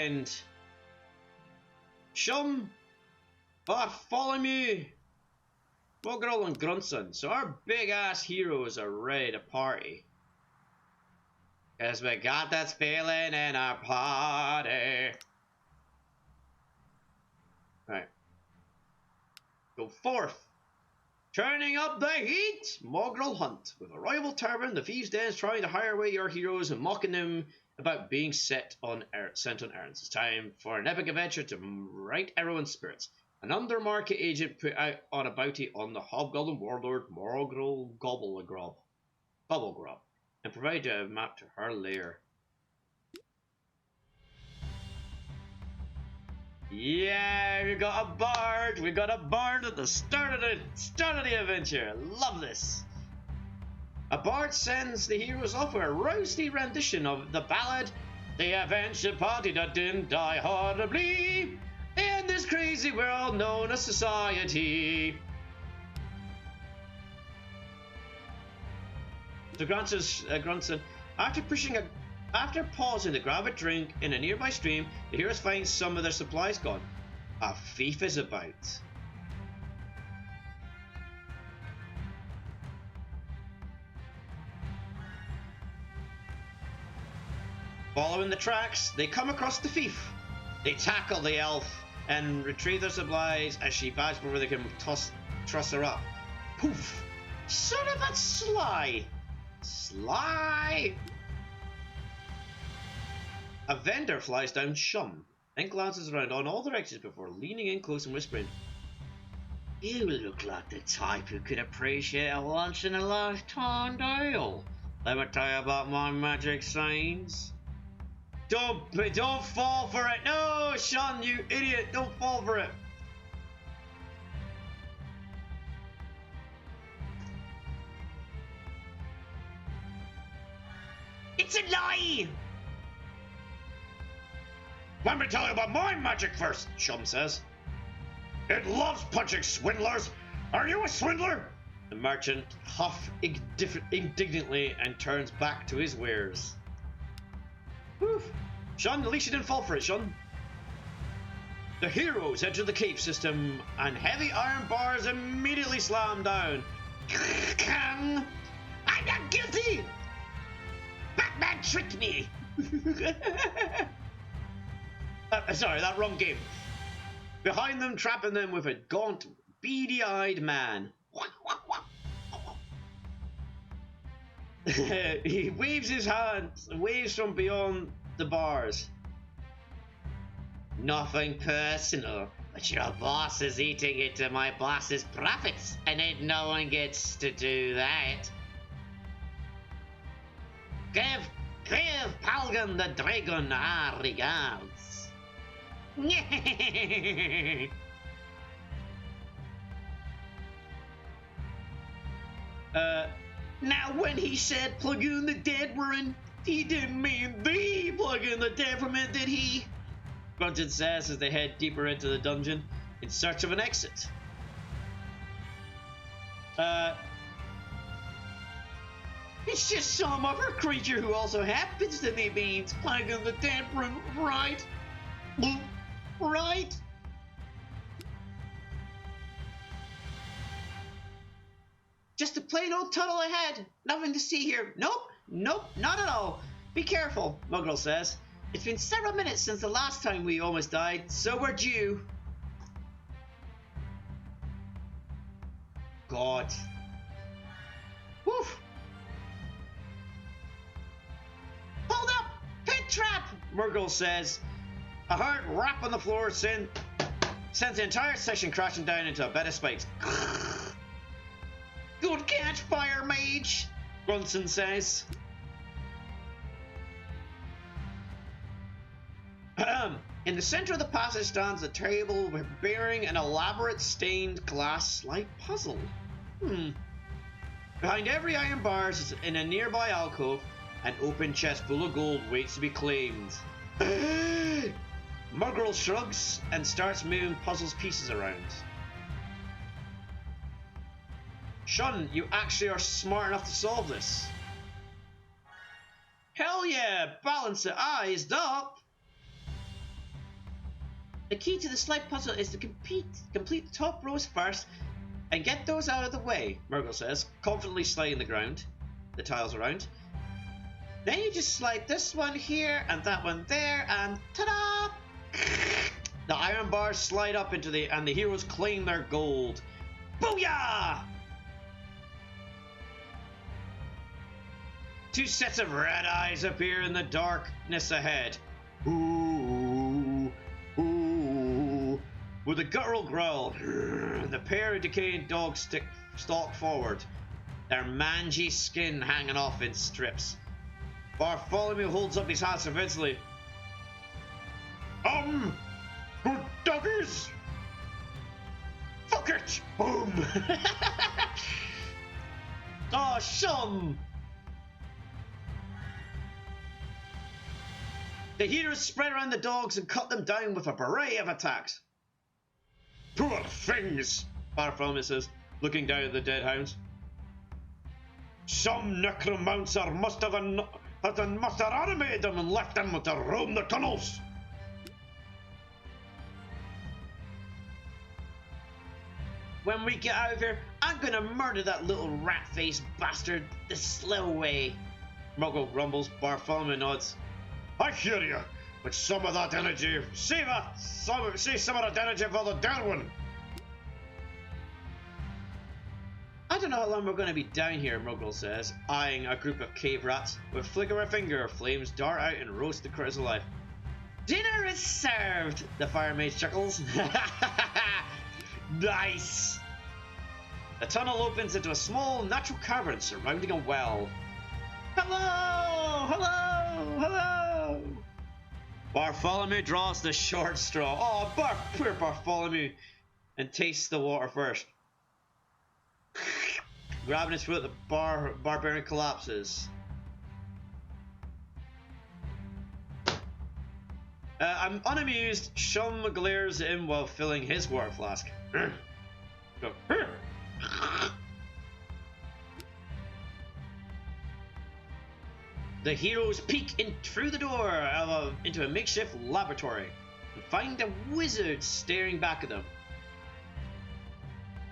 friend. Shum, follow me. Mogrel and Grunson. So our big ass heroes are ready to party. Cause we got that feeling in our party. Right. Go forth. Turning up the heat! Mogrel Hunt. With a rival tavern, the thieves' den is trying to hire away your heroes and mocking them about being sent on errands. It's time for an epic adventure to right everyone's spirits. An undermarket agent put out on a bounty on the hobgoblin warlord Mogrel Gobblegrub, and provided a map to her lair. Yeah, we got a bard. We got a bard at the start of the adventure. Love this. A bard sends the heroes off with a rousing rendition of the ballad "The Adventure Party That Didn't Die Horribly in This Crazy World Known as Society." So Grunson, after pausing to grab a drink in a nearby stream, the heroes find some of their supplies gone. A thief is about. Following the tracks, they come across the thief. They tackle the elf and retrieve their supplies as she bags before they can truss her up. Poof! Son of a sly! A vendor flies down Shum, then glances around on all directions before leaning in close and whispering, "You look like the type who could appreciate a once-in-a-lifetime deal. Let me tell you about my magic sayings." Don't fall for it! No, Sean, you idiot! Don't fall for it! It's a lie! "Let me tell you about my magic first," Shum says. "It loves punching swindlers. Are you a swindler?" The merchant huffs indignantly and turns back to his wares. Whew. Shun, at least you didn't fall for it, Shun. The heroes enter the cave system and heavy iron bars immediately slam down. I'm not guilty! Batman tricked me! Sorry, that wrong game. Behind them, trapping them with a gaunt, beady-eyed man. He waves his hand, waves from beyond the bars. "Nothing personal, but your boss is eating into my boss's profits, and ain't no one gets to do that. Give Palgan the Dragon our regards." Now when he said plug in the Tavern, he didn't mean the plug in the Tavern, did he? Grunton says as they head deeper into the dungeon in search of an exit. It's just some other creature who also happens to be being plug in the Tavern, right? Right? Just a plain old tunnel ahead. Nothing to see here. Nope, not at all. Be careful, Muggle says. It's been several minutes since the last time we almost died, so we're due. God. Woof. Hold up! Pit trap! Murgle says. A hard rap on the floor sends the entire session crashing down into a bed of spikes. Good catch, Fire Mage, Grunson says. In the center of the passage stands a table bearing an elaborate stained glass-like puzzle. Behind every iron bar is in a nearby alcove, an open chest full of gold waits to be claimed. Murgle shrugs and starts moving puzzle's pieces around. Shun, you actually are smart enough to solve this. Hell yeah! Balance it eyes up! The key to the slide puzzle is to complete the top rows first and get those out of the way, Murgle says, confidently sliding the tiles around. Then you just slide this one here and that one there, and ta-da! The iron bars slide up and the heroes claim their gold. Booyah! Two sets of red eyes appear in the darkness ahead. Ooh, ooh. With a guttural growl, the pair of decaying dogs stalk forward, their mangy skin hanging off in strips. Bartholomew holds up his hands eventually. Good doggies! Fuck it! Boom! Oh, shum! The heroes spread around the dogs and cut them down with a beret of attacks. Poor things, Bartholomew says, looking down at the dead hounds. Some necromancer must have animated them and left them to roam the tunnels. When we get out of here, I'm gonna murder that little rat-faced bastard the slow way. Muggle grumbles. Bartholomew nods. I hear you, but some of that energy, save some of that energy for the dead one. I don't know how long we're going to be down here, Muggle says, eyeing a group of cave rats. With a flick of her finger, flames dart out and roast the critters alive. Dinner is served, the fire mage chuckles. Nice! The tunnel opens into a small natural cavern surrounding a well. Hello! Hello! Hello! Bartholomew draws the short straw. Oh, poor Bartholomew. And tastes the water first. Grabbing his foot, the barbarian collapses. I'm unamused. Shum glares at him while filling his water flask. The heroes peek in through the door into a makeshift laboratory and find a wizard staring back at them.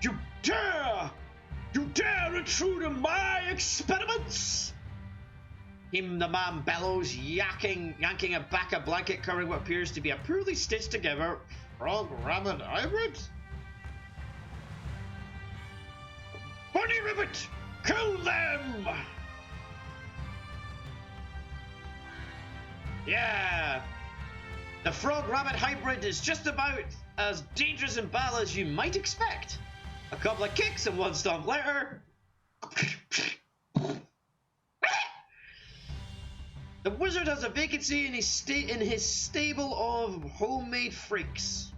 You dare! You dare intrude in my experiments! The man bellows, yanking back a blanket covering what appears to be a poorly stitched together frog-rabbit hybrid. Bunny Ribbit! Kill them! Yeah! The frog-rabbit hybrid is just about as dangerous in battle as you might expect. A couple of kicks and one stomp later. The wizard has a vacancy in his stable of homemade freaks.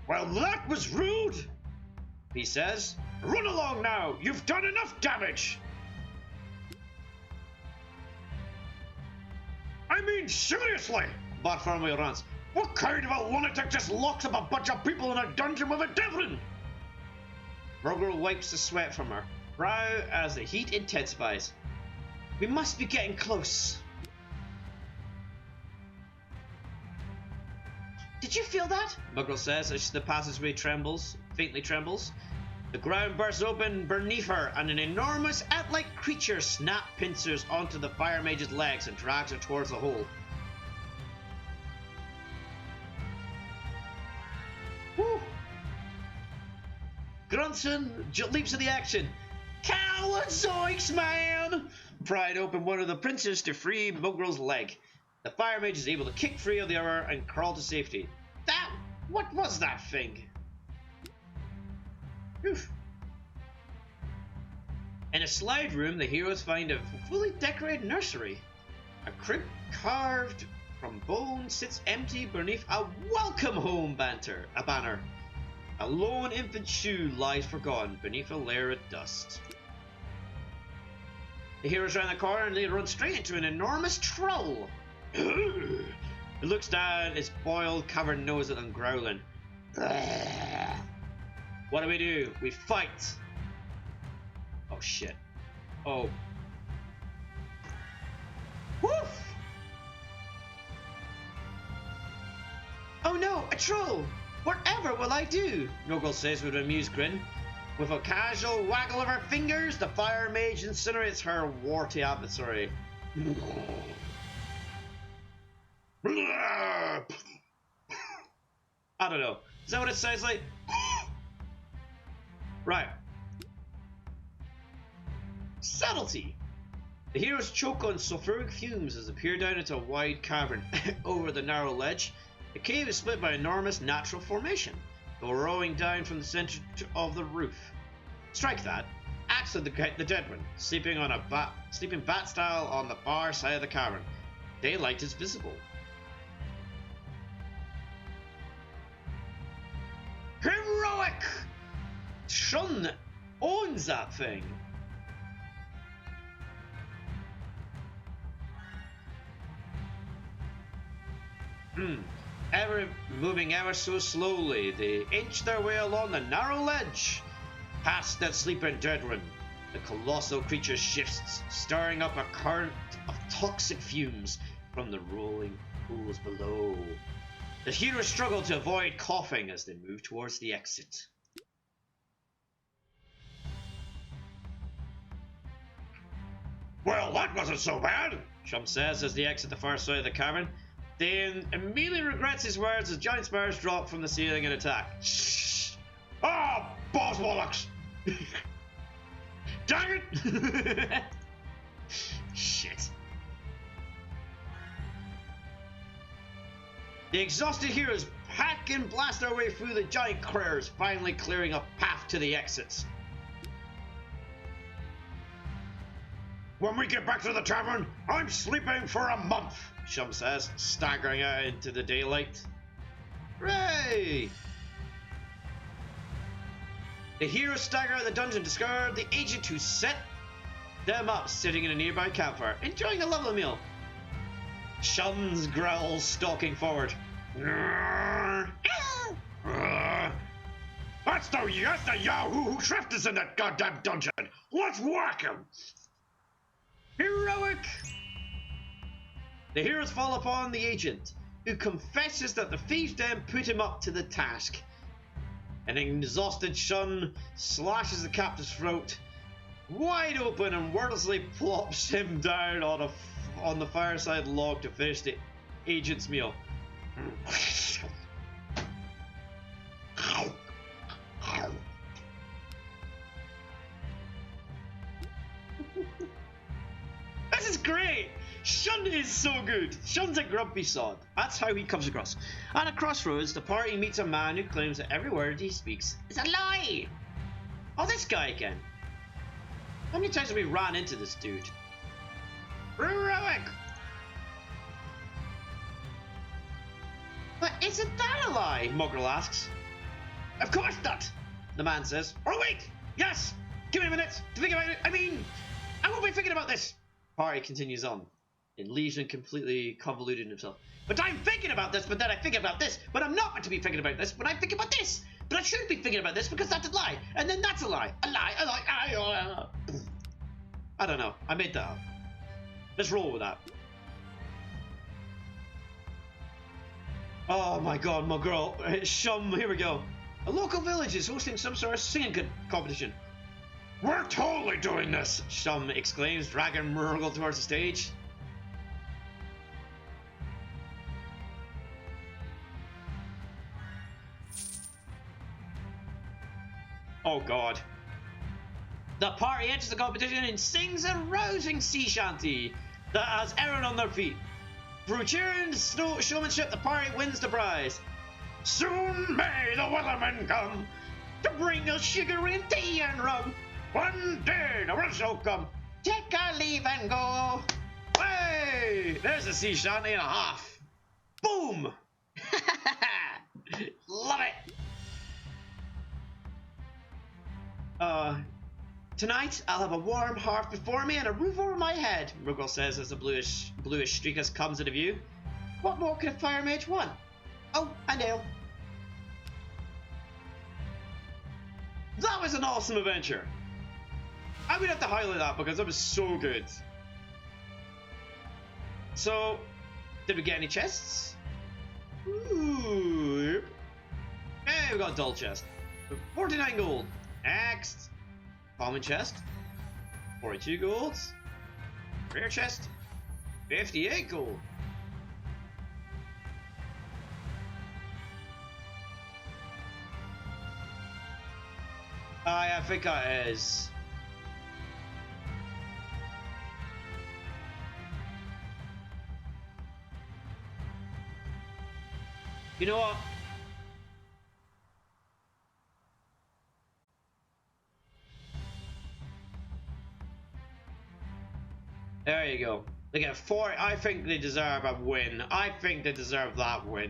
Well, that was rude, he says. Run along now. You've done enough damage. I mean, seriously, Bartholomew rants. What kind of a lunatic just locks up a bunch of people in a dungeon with a tavern? Murgle wipes the sweat from her brow as the heat intensifies. We must be getting close. Did you feel that? Muggle says as the passageway faintly trembles. The ground bursts open beneath her and an enormous ant-like creature pincers onto the fire mage's legs and drags her towards the hole. Woo! Grunson leaps to the action. Coward zoinks, man! Pried open one of the pincers to free Mugrel's leg. The fire mage is able to kick free of the other and crawl to safety. What was that thing? Oof. In a slide room, the heroes find a fully decorated nursery. A crib carved from bone sits empty beneath a welcome home banner. A lone infant shoe lies forgotten beneath a layer of dust. The heroes round the corner and they run straight into an enormous troll. It looks down its boiled, covered nose at them, growling. What do? We fight. Oh shit. Oh. Woof! A troll! Whatever will I do? Noggle says with an amused grin. With a casual waggle of her fingers, the fire mage incinerates her warty adversary. I don't know. Is that what it sounds like? Right. Subtlety. The heroes choke on sulfuric fumes as they peer down into a wide cavern over the narrow ledge. The cave is split by an enormous natural formation, burrowing down from the center of the roof. Strike that. Axe of the dead one, sleeping bat style on the far side of the cavern. Daylight is visible. Heroic! Shun owns that thing. Moving ever so slowly, they inch their way along the narrow ledge, past that sleeping dead one. The colossal creature shifts, stirring up a current of toxic fumes from the rolling pools below. The heroes struggle to avoid coughing as they move towards the exit. Well, that wasn't so bad, Chum says as they exit the far side of the cavern. Dane immediately regrets his words as giant spires drop from the ceiling and attack. Shh! Ah, balls bollocks! Dang it! Shit. The exhausted heroes hack and blast their way through the giant critters, finally clearing a path to the exits. When we get back to the tavern, I'm sleeping for a month, Shum says, staggering out into the daylight. Hooray! The heroes stagger out of the dungeon to discover the agent who set them up sitting in a nearby campfire, enjoying a lovely meal. Shum's growls stalking forward. That's the Yahoo who trapped us in that goddamn dungeon! Let's whack him! Heroic! The heroes fall upon the agent, who confesses that the thieves then put him up to the task. An exhausted Shun slashes the captive's throat wide open and wordlessly plops him down on the fireside log to finish the agent's meal. This is great! Shun is so good. Shun's a grumpy sod. That's how he comes across. At a crossroads, the party meets a man who claims that every word he speaks is a lie. Oh, this guy again. How many times have we ran into this dude? Heroic! But isn't that a lie? Muggle asks. Of course not, the man says. Oh wait! Yes! Give me a minute to think about it. I mean, I won't be thinking about this. Party continues on, in lesion completely convoluted himself. But I'm thinking about this, but then I think about this, but I'm not meant to be thinking about this, but I think about this. But I should be thinking about this because that's a lie, and then that's a lie. A lie, a lie, I don't know. I made that up. Let's roll with that. Oh my god, my girl. Shum, here we go. A local village is hosting some sort of singing competition. We're totally doing this, Shum exclaims, dragging Murgle towards the stage. Oh god. The party enters the competition and sings a rousing sea shanty that has everyone on their feet. Through cheering showmanship, the party wins the prize. Soon may the weathermen come to bring us sugar and tea and rum. One day the will shall come. Take our leave and go. Hey, there's a sea shanty and a half. Boom! Love it. Tonight I'll have a warm hearth before me and a roof over my head, Muggle says as the bluish streakers comes into view. What more could a fire mage want? Oh, a nail. That was an awesome adventure. I would have to highlight that because that was so good. So, did we get any chests? Ooh, we got dull chest. 49 gold. Next. Common chest. 42 gold. Rare chest. 58 gold. I think that is. You know what? There you go. They get 4. I think they deserve a win. I think they deserve that win.